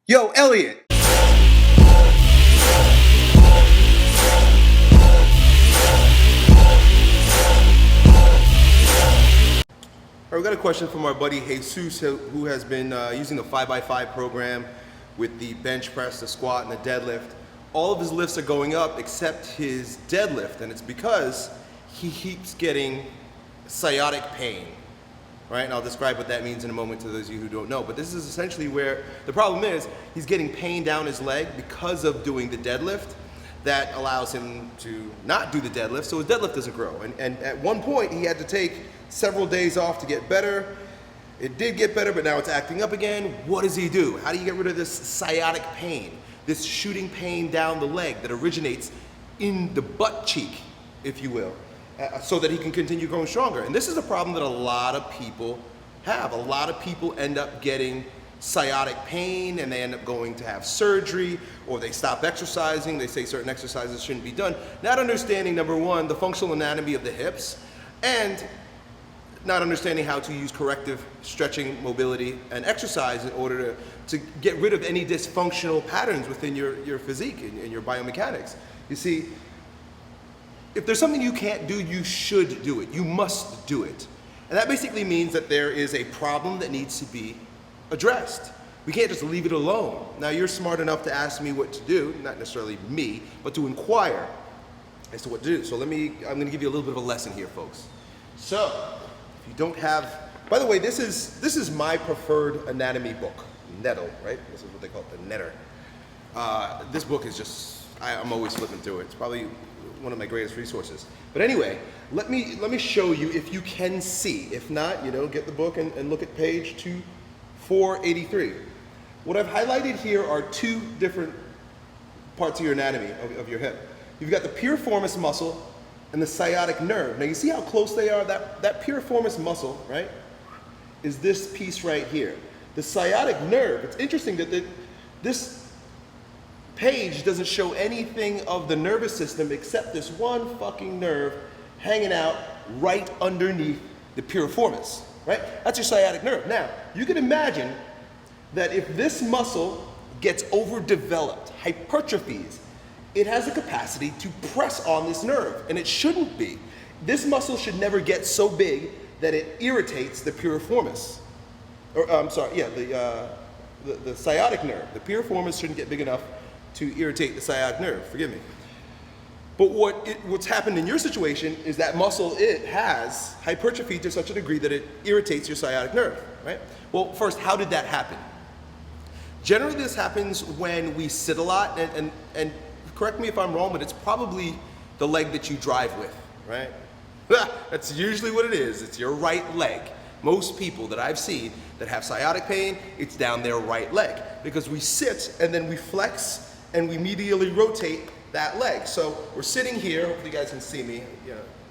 Yo, Elliot! We got a question from our buddy Jesus, who has been using the 5x5 program with the bench press, the squat, and the deadlift. All of his lifts are going up except his deadlift, and it's because he keeps getting sciatic pain. Right? And I'll describe what that means in a moment to those of you who don't know. But this is essentially where the problem is. He's getting pain down his leg because of doing the deadlift. That allows him to not do the deadlift, so his deadlift doesn't grow. And at one point, he had to take several days off to get better. It did get better, but now it's acting up again. What does he do? How do you get rid of this sciatic pain, this shooting pain down the leg that originates in the butt cheek, if you will? So that he can continue growing stronger. And this is a problem that a lot of people have. A lot of people end up getting sciatic pain and they end up going to have surgery, or they stop exercising. They say certain exercises shouldn't be done. Not understanding, number one, the functional anatomy of the hips, and not understanding how to use corrective stretching, mobility, and exercise in order to get rid of any dysfunctional patterns within your physique and your biomechanics. You see, if there's something you can't do, you should do it. You must do it. And that basically means that there is a problem that needs to be addressed. We can't just leave it alone. Now, you're smart enough to ask me what to do, not necessarily me, but to inquire as to what to do. So I'm gonna give you a little bit of a lesson here, folks. So, if you don't have, by the way, this is my preferred anatomy book, Nettle, right? This is what they call it, the Netter. This book is just, I'm always flipping through it. It's probably one of my greatest resources. But anyway, let me show you if you can see. If not, get the book and look at page 483. What I've highlighted here are two different parts of your anatomy, of your hip. You've got the piriformis muscle and the sciatic nerve. Now you see how close they are? That piriformis muscle, right, is this piece right here. The sciatic nerve, it's interesting that this page doesn't show anything of the nervous system except this one fucking nerve hanging out right underneath the piriformis, right? That's your sciatic nerve. Now, you can imagine that if this muscle gets overdeveloped, hypertrophies, it has the capacity to press on this nerve, and it shouldn't be. This muscle should never get so big that it irritates the piriformis. Or, I'm sorry, yeah, the sciatic nerve. The piriformis shouldn't get big enough to irritate the sciatic nerve, forgive me. But what's happened in your situation is that muscle, it has hypertrophy to such a degree that it irritates your sciatic nerve, right? Well, first, how did that happen? Generally, this happens when we sit a lot, and correct me if I'm wrong, but it's probably the leg that you drive with, right? That's usually what it is. It's your right leg. Most people that I've seen that have sciatic pain, it's down their right leg, because we sit and then we flex and we medially rotate that leg. So we're sitting here, hopefully you guys can see me.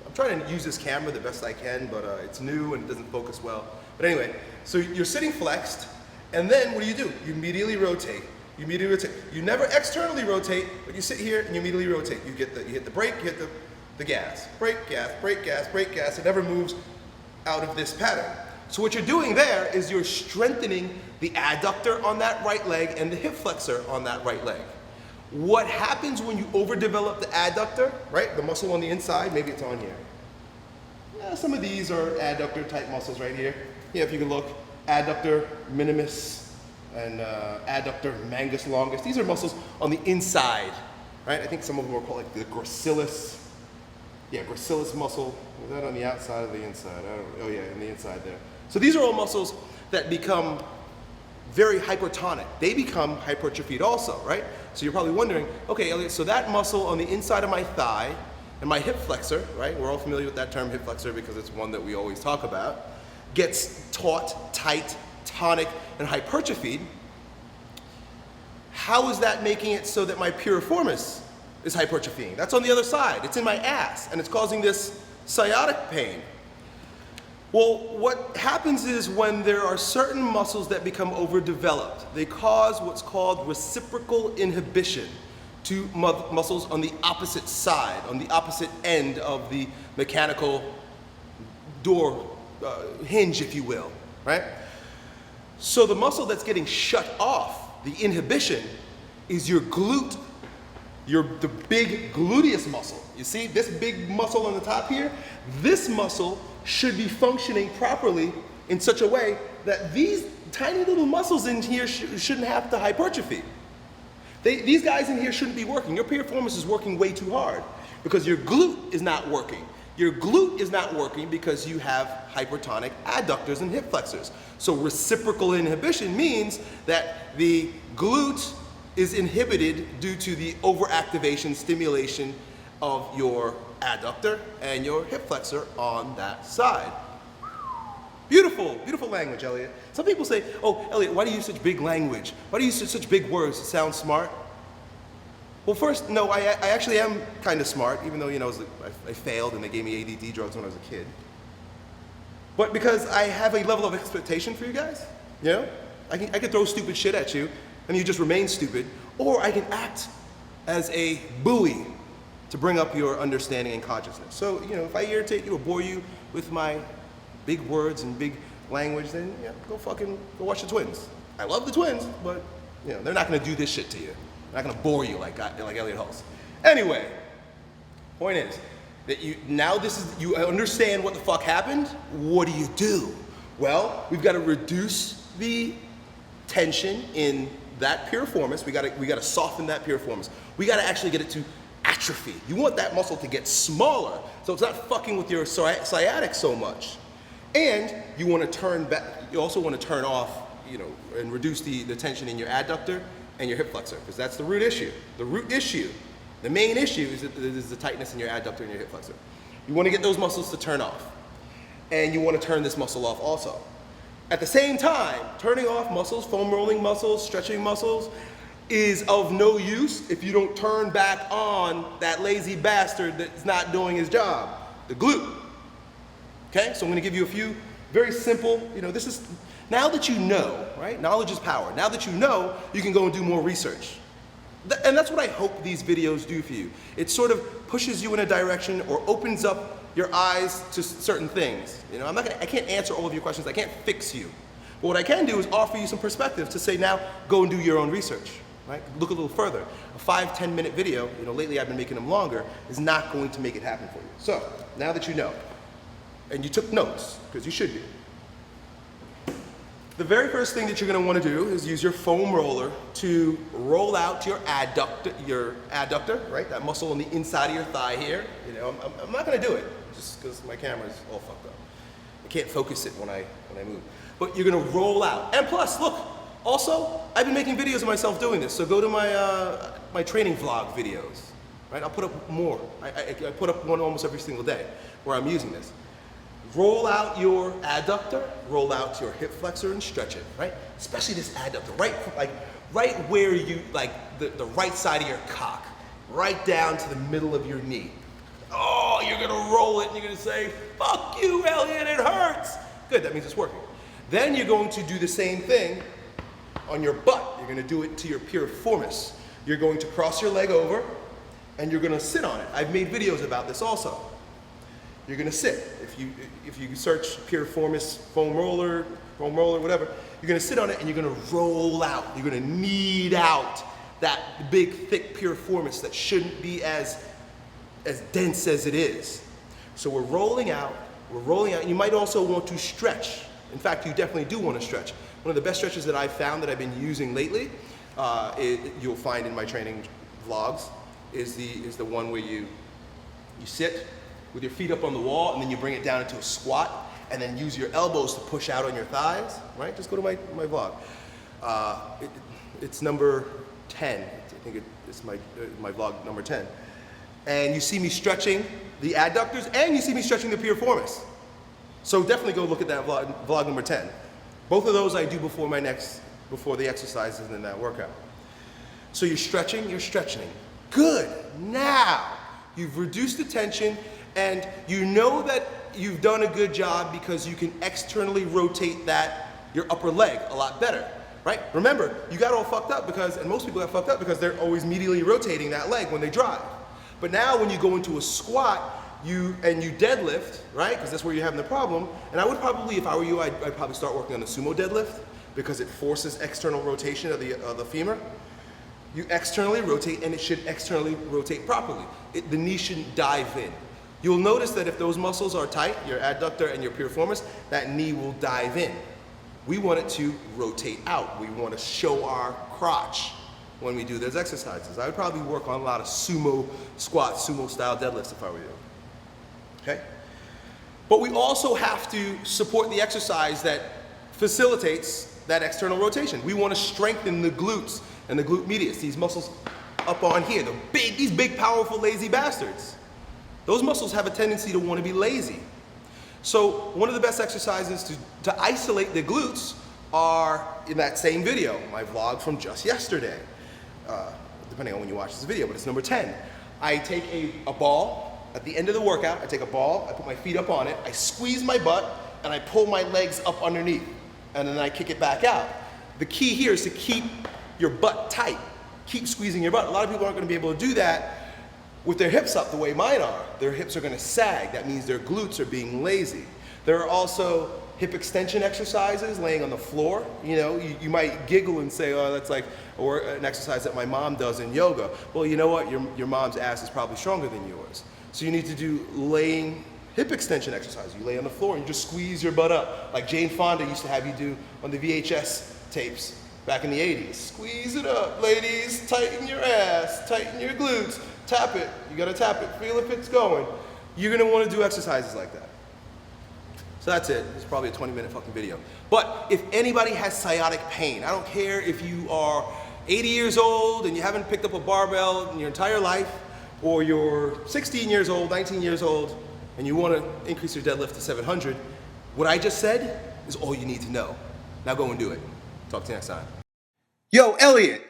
I'm trying to use this camera the best I can, but it's new and it doesn't focus well. But anyway, so you're sitting flexed, and then what do? You medially rotate. You medially rotate. You never externally rotate, but you sit here and you medially rotate. You hit the brake, you hit the gas. Brake, gas, brake, gas, brake, gas. It never moves out of this pattern. So what you're doing there is you're strengthening the adductor on that right leg and the hip flexor on that right leg. What happens when you overdevelop the adductor, right? The muscle on the inside, maybe it's on here. Yeah, some of these are adductor type muscles right here. Yeah, if you can look, adductor minimus and adductor mangus longus. These are muscles on the inside, right? I think some of them are called like the gracilis. Yeah, gracilis muscle. Is that on the outside or the inside? Oh yeah, on the inside there. So these are all muscles that become very hypertonic. They become hypertrophied also, right? So you're probably wondering, okay, Elliot, so that muscle on the inside of my thigh and my hip flexor, right? We're all familiar with that term hip flexor because it's one that we always talk about, gets taut, tight, tonic, and hypertrophied. How is that making it so that my piriformis is hypertrophying? That's on the other side. It's in my ass, and it's causing this sciatic pain. Well, what happens is when there are certain muscles that become overdeveloped, they cause what's called reciprocal inhibition to muscles on the opposite side, on the opposite end of the mechanical door hinge, if you will, right? So the muscle that's getting shut off The inhibition is your glute, the big gluteus muscle. You see this big muscle on the top here? This muscle should be functioning properly in such a way that these tiny little muscles in here shouldn't have to hypertrophy. These guys in here shouldn't be working. Your piriformis is working way too hard because your glute is not working. Your glute is not working because you have hypertonic adductors and hip flexors. So reciprocal inhibition means that the glute is inhibited due to the overactivation, stimulation of your adductor and your hip flexor on that side. Beautiful, beautiful language, Elliott. Some people say, oh, Elliott, why do you use such big language? Why do you use such big words to sound smart? Well, first, no, I actually am kind of smart, even though, you know, I failed and they gave me ADD drugs when I was a kid. But because I have a level of expectation for you guys, you know? I can throw stupid shit at you and you just remain stupid, or I can act as a buoy to bring up your understanding and consciousness. So, you know, if I irritate you or bore you with my big words and big language, then yeah, go watch the Twins. I love the Twins, but you know, they're not gonna do this shit to you. They're not gonna bore you like Elliott Hulse. Anyway, point is that you understand what the fuck happened. What do? Well, we've got to reduce the tension in that piriformis. We gotta soften that piriformis. We gotta actually get it to atrophy. You want that muscle to get smaller, so it's not fucking with your sciatic so much. And you want to turn back, you also want to turn off, you know, and reduce the tension in your adductor and your hip flexor, because that's the root issue. The root issue, the main issue is the tightness in your adductor and your hip flexor. You want to get those muscles to turn off. And you want to turn this muscle off also. At the same time, turning off muscles, foam rolling muscles, stretching muscles, is of no use if you don't turn back on that lazy bastard that's not doing his job, the glute. Okay, so I'm going to give you a few very simple, you know, this is, now that you know, right? Knowledge is power. Now that you know, you can go and do more research. And that's what I hope these videos do for you. It sort of pushes you in a direction or opens up your eyes to certain things. You know, I can't answer all of your questions. I can't fix you. But what I can do is offer you some perspective to say, now go and do your own research, right? Look a little further. A 5-10 minute video, you know, lately I've been making them longer, is not going to make it happen for you. So now that you know, and you took notes, because you should do. The very first thing that you're going to want to do is use your foam roller to roll out your adductor, right? That muscle on the inside of your thigh here. You know, I'm not going to do it just because my camera's all fucked up. I can't focus it when I move. But you're going to roll out. And plus, look, also, I've been making videos of myself doing this. So go to my training vlog videos, right? I'll put up more. I put up one almost every single day where I'm using this. Roll out your adductor, roll out your hip flexor and stretch it, right? Especially this adductor, right where you, the right side of your cock, right down to the middle of your knee. Oh, you're gonna roll it and you're gonna say, fuck you, Elliott, it hurts. Good, that means it's working. Then you're going to do the same thing on your butt. You're gonna do it to your piriformis. You're going to cross your leg over and you're gonna sit on it. I've made videos about this also. You're gonna sit. If you search piriformis foam roller, whatever, you're gonna sit on it and you're gonna roll out. You're gonna knead out that big, thick piriformis that shouldn't be as dense as it is. So we're rolling out, and you might also want to stretch. In fact, you definitely do want to stretch. One of the best stretches that I've found that I've been using lately, you'll find in my training vlogs, is the one where you sit with your feet up on the wall, and then you bring it down into a squat, and then use your elbows to push out on your thighs, right? Just go to my vlog. It's number 10. I think it's my vlog number 10. And you see me stretching the adductors, and you see me stretching the piriformis. So definitely go look at that vlog number 10. Both of those I do before the exercises in that workout. So you're stretching. Good. Now, you've reduced the tension, and you know that you've done a good job because you can externally rotate your upper leg a lot better, right? Remember, you got all fucked up and most people got fucked up because they're always medially rotating that leg when they drive. But now when you go into a squat, you deadlift, right? Because that's where you're having the problem. And I would probably, if I were you, I'd probably start working on the Sumo Deadlift, because it forces external rotation of the femur. You externally rotate, and it should externally rotate properly. The knee shouldn't dive in. You'll notice that if those muscles are tight, your adductor and your piriformis, that knee will dive in. We want it to rotate out. We want to show our crotch when we do those exercises. I would probably work on a lot of sumo squats, sumo style deadlifts if I were you. Okay? But we also have to support the exercise that facilitates that external rotation. We want to strengthen the glutes and the glute medius, these muscles up on here, these big, powerful, lazy bastards. Those muscles have a tendency to want to be lazy. So one of the best exercises to isolate the glutes are in that same video, my vlog from just yesterday, depending on when you watch this video, but it's number 10. I take a ball at the end of the workout. I take a ball, I put my feet up on it, I squeeze my butt, and I pull my legs up underneath, and then I kick it back out. The key here is to keep your butt tight. Keep squeezing your butt. A lot of people aren't going to be able to do that with their hips up the way mine are. Their hips are going to sag. That means their glutes are being lazy. There are also hip extension exercises laying on the floor. You know, you might giggle and say, oh, that's like or an exercise that my mom does in yoga. Well, you know what? Your mom's ass is probably stronger than yours. So you need to do laying hip extension exercise. You lay on the floor and you just squeeze your butt up, like Jane Fonda used to have you do on the VHS tapes back in the 80s. Squeeze it up, ladies. Tighten your ass, tighten your glutes. Tap it. You gotta tap it. Feel if it's going. You're gonna want to do exercises like that. So that's it. It's probably a 20-minute fucking video. But if anybody has sciatic pain, I don't care if you are 80 years old and you haven't picked up a barbell in your entire life, or you're 16 years old, 19 years old, and you want to increase your deadlift to 700, what I just said is all you need to know. Now go and do it. Talk to you next time. Yo, Elliot.